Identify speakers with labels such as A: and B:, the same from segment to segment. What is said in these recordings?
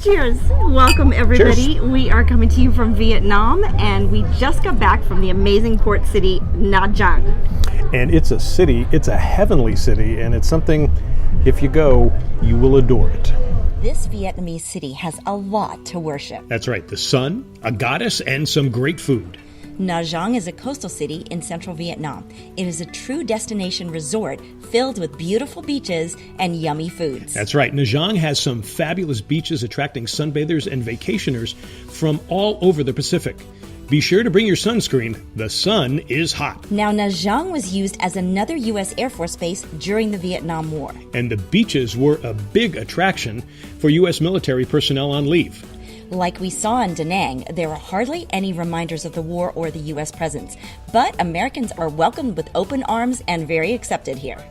A: Cheers. Welcome, everybody.
B: Cheers.
A: We are coming to you from Vietnam, and we just got back from the amazing port city, Nha Trang.
B: And it's a city, it's a heavenly city, and it's something, if you go, you will adore it.
A: This Vietnamese city has a lot to worship.
B: That's right, the sun, a goddess, and some great food.
A: Nha Trang is a coastal city in central Vietnam. It is a true destination resort filled with beautiful beaches and yummy foods.
B: That's right, Nha Trang has some fabulous beaches attracting sunbathers and vacationers from all over the Pacific. Be sure to bring your sunscreen. The sun is hot.
A: Now, Nha Trang was used as another U.S. Air Force base during the Vietnam War.
B: And the beaches were a big attraction for U.S. military personnel on leave.
A: Like we saw in Da Nang, there are hardly any reminders of the war or the U.S. presence. But Americans are welcomed with open arms and very accepted here.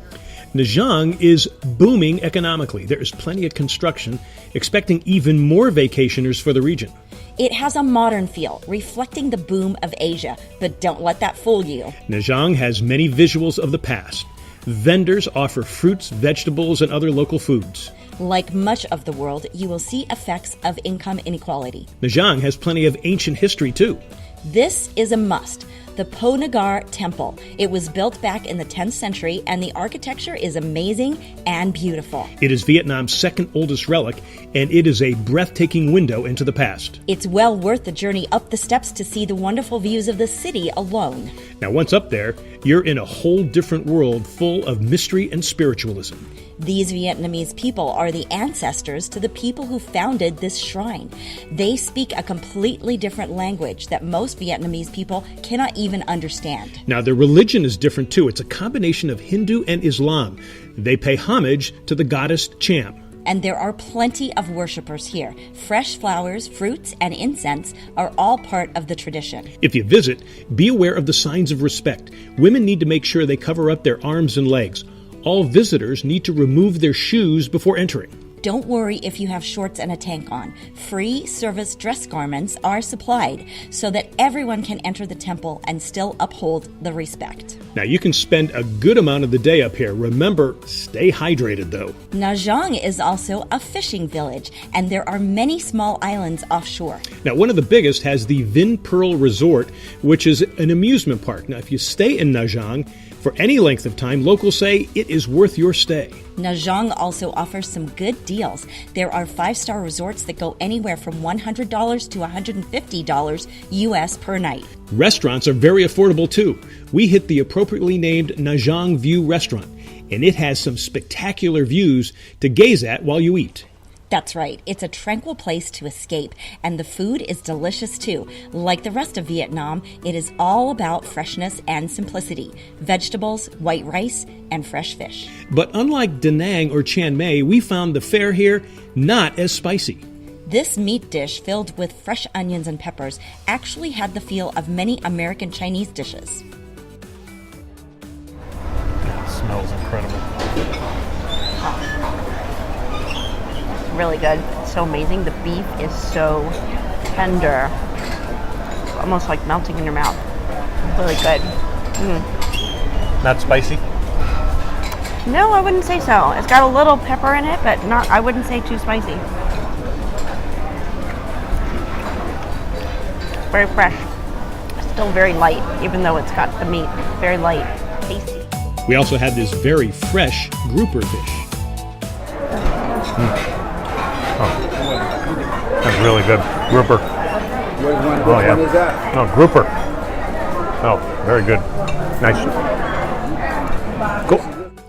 B: Nha Trang is booming economically. There is plenty of construction, expecting even more vacationers for the region.
A: It has a modern feel, reflecting the boom of Asia, but don't let that fool you.
B: Nha Trang has many visuals of the past. Vendors offer fruits, vegetables, and other local foods.
A: Like much of the world, you will see effects of income inequality.
B: Nha Trang has plenty of ancient history, too.
A: This is a must. The Nagar Temple. It was built back in the 10th century, and the architecture is amazing and beautiful.
B: It is Vietnam's second oldest relic, and it is a breathtaking window into the past.
A: It's well worth the journey up the steps to see the wonderful views of the city alone.
B: Now, once up there, you're in a whole different world full of mystery and spiritualism.
A: These Vietnamese people are the ancestors to the people who founded this shrine. They speak a completely different language that most Vietnamese people cannot even understand.
B: Now, their religion is different too. It's a combination of Hindu and Islam. They pay homage to the goddess Cham.
A: And there are plenty of worshipers here. Fresh flowers, fruits, and incense are all part of the tradition.
B: If you visit, be aware of the signs of respect. Women need to make sure they cover up their arms and legs. All visitors need to remove their shoes before entering.
A: Don't worry if you have shorts and a tank on. Free service dress garments are supplied so that everyone can enter the temple and still uphold the respect.
B: Now, you can spend a good amount of the day up here. Remember, stay hydrated, though.
A: Nha Trang is also a fishing village, and there are many small islands offshore.
B: Now, one of the biggest has the Vin Pearl Resort, which is an amusement park. Now, if you stay in Nha Trang for any length of time, locals say it is worth your stay.
A: Nha Trang also offers some good deals. There are 5-star resorts that go anywhere from $100 to $150 US per night.
B: Restaurants are very affordable too. We hit the appropriately named Nha Trang View restaurant, and it has some spectacular views to gaze at while you eat.
A: That's right. It's a tranquil place to escape, and the food is delicious too. Like the rest of Vietnam, it is all about freshness and simplicity. Vegetables, white rice, and fresh fish.
B: But unlike Da Nang or Chiang Mai, we found the fare here not as spicy.
A: This meat dish filled with fresh onions and peppers actually had the feel of many American Chinese dishes.
B: It smells incredible.
C: Really good. It's so amazing. The beef is so tender. It's almost like melting in your mouth. Really good.
B: Not spicy?
C: No, I wouldn't say so. It's got a little pepper in it, but not. I wouldn't say too spicy. Very fresh. Still very light, even though it's got the meat. Very light, tasty.
B: We also had this very fresh grouper fish. That's really good. Grouper. Oh, yeah. No, grouper. Oh, very good. Nice. Cool.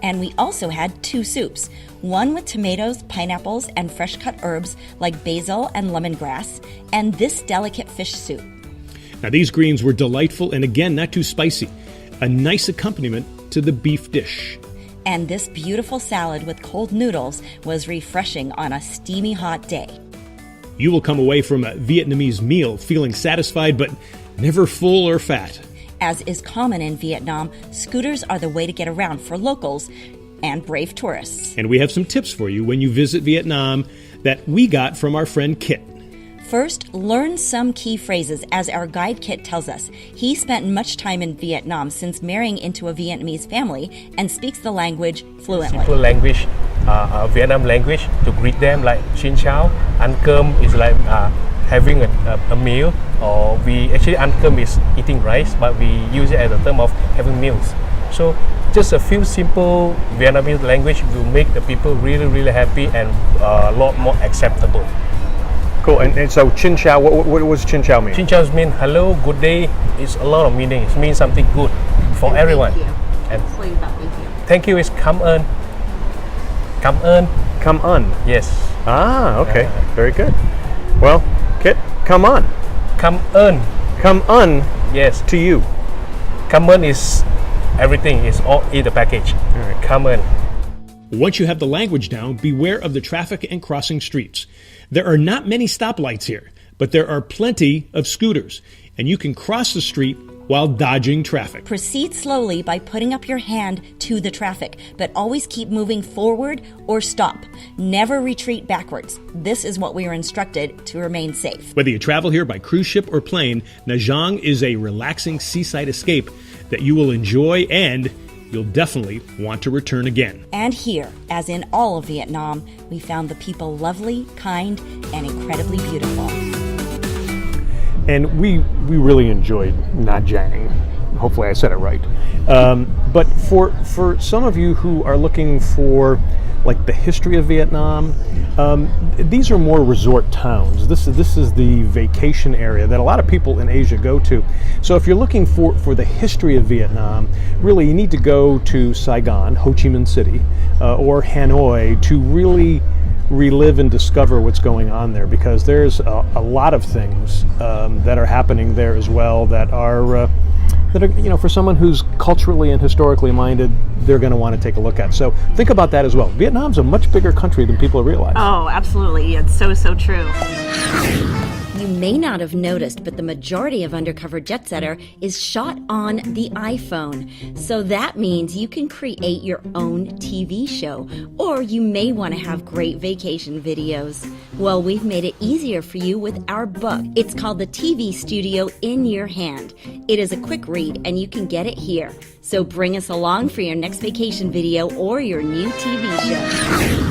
A: And we also had 2 soups, one with tomatoes, pineapples, and fresh cut herbs like basil and lemongrass, and this delicate fish soup.
B: Now, these greens were delightful and, again, not too spicy. A nice accompaniment to the beef dish.
A: And this beautiful salad with cold noodles was refreshing on a steamy hot day.
B: You will come away from a Vietnamese meal feeling satisfied but never full or fat.
A: As is common in Vietnam, scooters are the way to get around for locals and brave tourists.
B: And we have some tips for you when you visit Vietnam that we got from our friend Kit.
A: First, learn some key phrases, as our guide Kit tells us. He spent much time in Vietnam since marrying into a Vietnamese family and speaks the language fluently.
D: Simple language Vietnam language to greet them, like Xin Chào. Ăn cơm is like having a meal, or we actually ăn cơm is eating rice, but we use it as a term of having meals. So just a few simple Vietnamese language will make the people really, really happy and a lot more acceptable.
B: Cool. And so Chin Chow, what does Chin Chow mean?
D: Xin Chào means hello, good day. It's a lot of meaning. It means something good for everyone.
C: Thank you.
D: And
C: Explain about thank you.
D: thank you is cảm ơn. Cảm ơn.
B: Come on.
D: Yes.
B: Ah, okay. Very good. Well, Kit, come on.
D: Cảm ơn.
B: Come on
D: Yes.
B: to you.
D: Cảm ơn is everything. Is all in the package.
B: All right.
D: Cảm ơn.
B: Once you have the language down, beware of the traffic and crossing streets. There are not many stoplights here, but there are plenty of scooters, and you can cross the street while dodging traffic.
A: Proceed slowly by putting up your hand to the traffic, but always keep moving forward or stop. Never retreat backwards. This is what we are instructed to remain safe.
B: Whether you travel here by cruise ship or plane, Nha Trang is a relaxing seaside escape that you will enjoy, and you'll definitely want to return again.
A: And here, as in all of Vietnam, we found the people lovely, kind, and incredibly beautiful.
B: And we really enjoyed Nha Trang. Hopefully I said it right. But for some of you who are looking for like the history of Vietnam, these are more resort towns. This is the vacation area that a lot of people in Asia go to. So if you're looking for the history of Vietnam, really you need to go to Saigon, Ho Chi Minh City, or Hanoi to really relive and discover what's going on there, because there's a lot of things that are happening there as well that are for someone who's culturally and historically minded, they're going to want to take a look at. So think about that as well. Vietnam's a much bigger country than people realize.
C: Oh, absolutely. It's so true.
A: You may not have noticed, but the majority of Undercover Jet Setter is shot on the iPhone. So that means you can create your own TV show, or you may want to have great vacation videos. Well, we've made it easier for you with our book. It's called The TV Studio in Your Hand. It is a quick read, and you can get it here. So bring us along for your next vacation video or your new TV show.